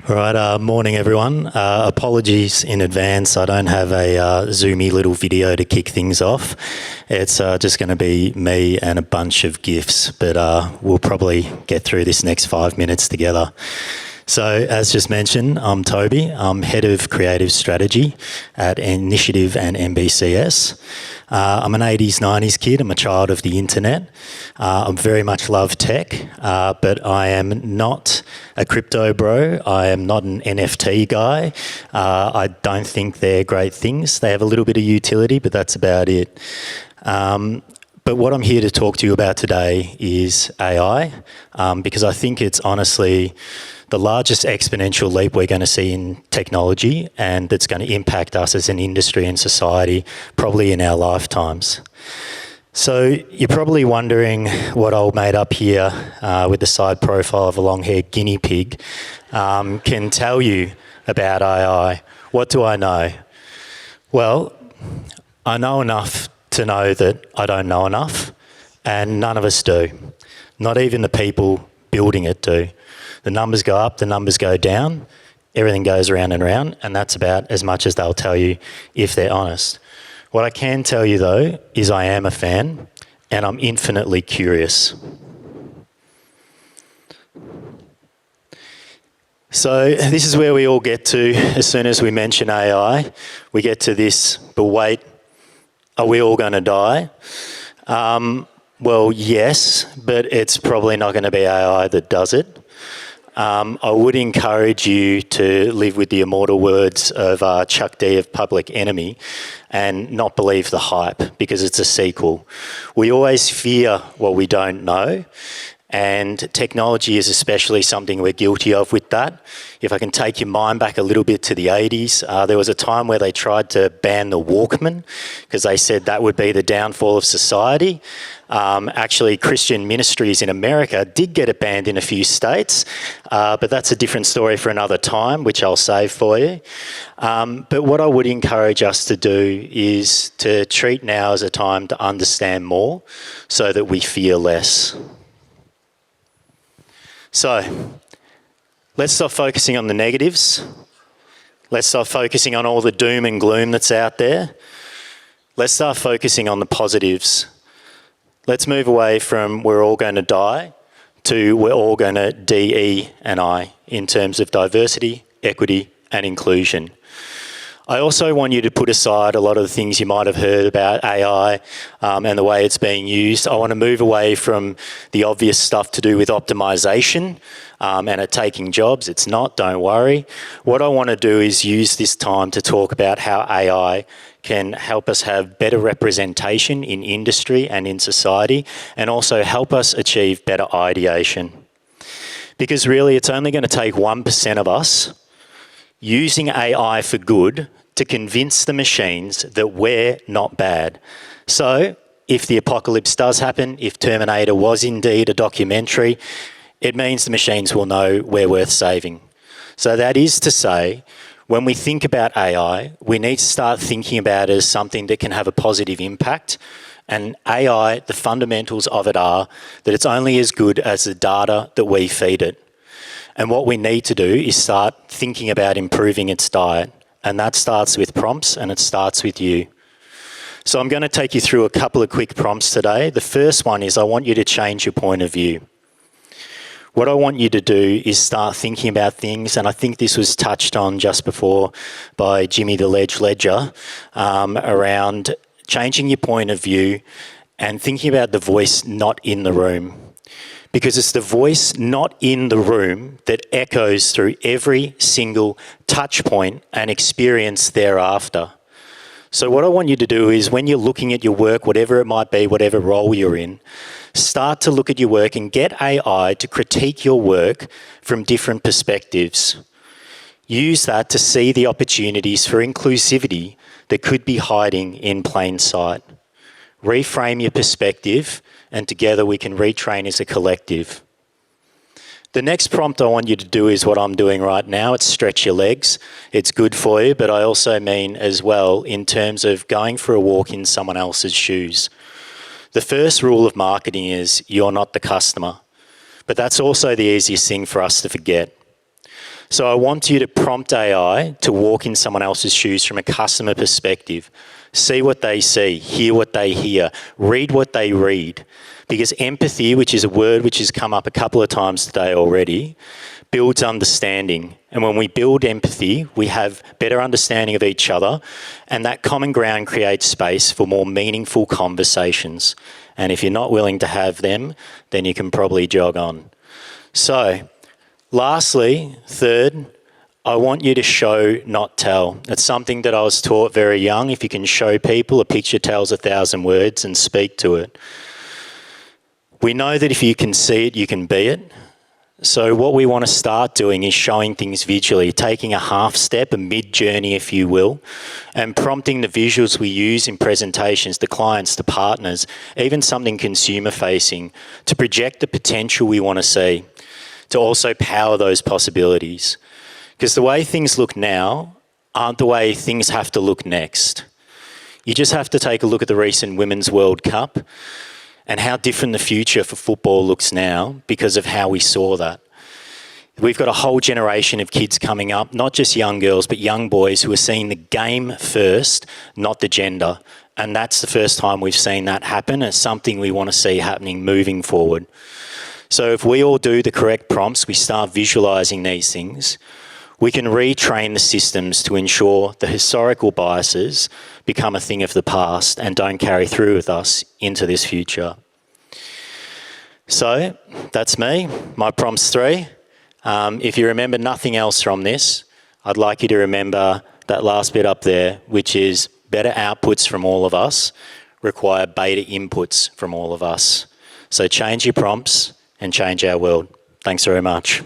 All right, morning everyone. Apologies in advance, I don't have a zoomy little video to kick things off. It's just going to be me and a bunch of GIFs, but we'll probably get through this next 5 minutes together. So, as just mentioned, I'm Toby. I'm Head of Creative Strategy at Initiative and MBCS. I'm an 80s, 90s kid. I'm a child of the internet. I very much love tech, but I am not a crypto bro. I am not an NFT guy. I don't think they're great things. They have a little bit of utility, but that's about it. But what I'm here to talk to you about today is AI, because I think it's honestly the largest exponential leap we're going to see in technology, and that's going to impact us as an industry and society probably in our lifetimes. So you're probably wondering what old mate up here with the side profile of a long-haired guinea pig can tell you about AI. What do I know? Well, I know enough to know that I don't know enough, and none of us do. Not even the people building it do. The numbers go up, the numbers go down, everything goes around and around, and that's about as much as they'll tell you if they're honest. What I can tell you though is I am a fan, and I'm infinitely curious. So this is where we all get to as soon as we mention AI. We get to this, but wait, are we all going to die? Well, yes, but it's probably not going to be AI that does it. I would encourage you to live with the immortal words of Chuck D of Public Enemy and not believe the hype, because it's a sequel. We always fear what we don't know, and technology is especially something we're guilty of with that. If I can take your mind back a little bit to the 80s, there was a time where they tried to ban the Walkman because they said that would be the downfall of society. Actually, Christian ministries in America did get it banned in a few states, but that's a different story for another time, which I'll save for you. But what I would encourage us to do is to treat now as a time to understand more so that we fear less. So, let's stop focusing on the negatives. Let's stop focusing on all the doom and gloom that's out there. Let's start focusing on the positives. Let's move away from we're all going to die to we're all going to DE&I in terms of diversity, equity and inclusion. I also want you to put aside a lot of the things you might have heard about AI and the way it's being used. I want to move away from the obvious stuff to do with optimization and it taking jobs. It's not, don't worry. What I want to do is use this time to talk about how AI can help us have better representation in industry and in society, and also help us achieve better ideation. Because really, it's only going to take 1% of us using AI for good to convince the machines that we're not bad. So, if the apocalypse does happen, if Terminator was indeed a documentary, it means the machines will know we're worth saving. So that is to say, when we think about AI, we need to start thinking about it as something that can have a positive impact. And AI, the fundamentals of it are that it's only as good as the data that we feed it. And what we need to do is start thinking about improving its diet. And that starts with prompts, and it starts with you. So I'm going to take you through a couple of quick prompts today. The first one is I want you to change your point of view. What I want you to do is start thinking about things, and I think this was touched on just before by Jimmy the Ledge Ledger, around changing your point of view and thinking about the voice not in the room. Because it's the voice not in the room that echoes through every single touch point and experience thereafter. So what I want you to do is when you're looking at your work, whatever it might be, whatever role you're in, start to look at your work and get AI to critique your work from different perspectives. Use that to see the opportunities for inclusivity that could be hiding in plain sight. Reframe your perspective, and together we can retrain as a collective. The next prompt I want you to do is what I'm doing right now. It's stretch your legs. It's good for you, but I also mean as well in terms of going for a walk in someone else's shoes. The first rule of marketing is you're not the customer, but that's also the easiest thing for us to forget. So I want you to prompt AI to walk in someone else's shoes from a customer perspective. See what they see, hear what they hear, read what they read. Because empathy, which is a word which has come up a couple of times today already, builds understanding. And when we build empathy, we have better understanding of each other, and that common ground creates space for more meaningful conversations. And if you're not willing to have them, then you can probably jog on. So, lastly, third, I want you to show, not tell. It's something that I was taught very young. If you can show people, a picture tells 1,000 words, and speak to it. We know that if you can see it, you can be it. So what we want to start doing is showing things visually, taking a half step, a mid-journey if you will, and prompting the visuals we use in presentations to clients, to partners, even something consumer-facing, to project the potential we want to see, to also power those possibilities. Because the way things look now aren't the way things have to look next. You just have to take a look at the recent Women's World Cup and how different the future for football looks now because of how we saw that. We've got a whole generation of kids coming up, not just young girls, but young boys who are seeing the game first, not the gender. And that's the first time we've seen that happen. It's something we want to see happening moving forward. So if we all do the correct prompts, we start visualising these things, we can retrain the systems to ensure the historical biases become a thing of the past and don't carry through with us into this future. So that's me, my prompts 3. If you remember nothing else from this, I'd like you to remember that last bit up there, which is better outputs from all of us require beta inputs from all of us. So change your prompts and change our world. Thanks very much.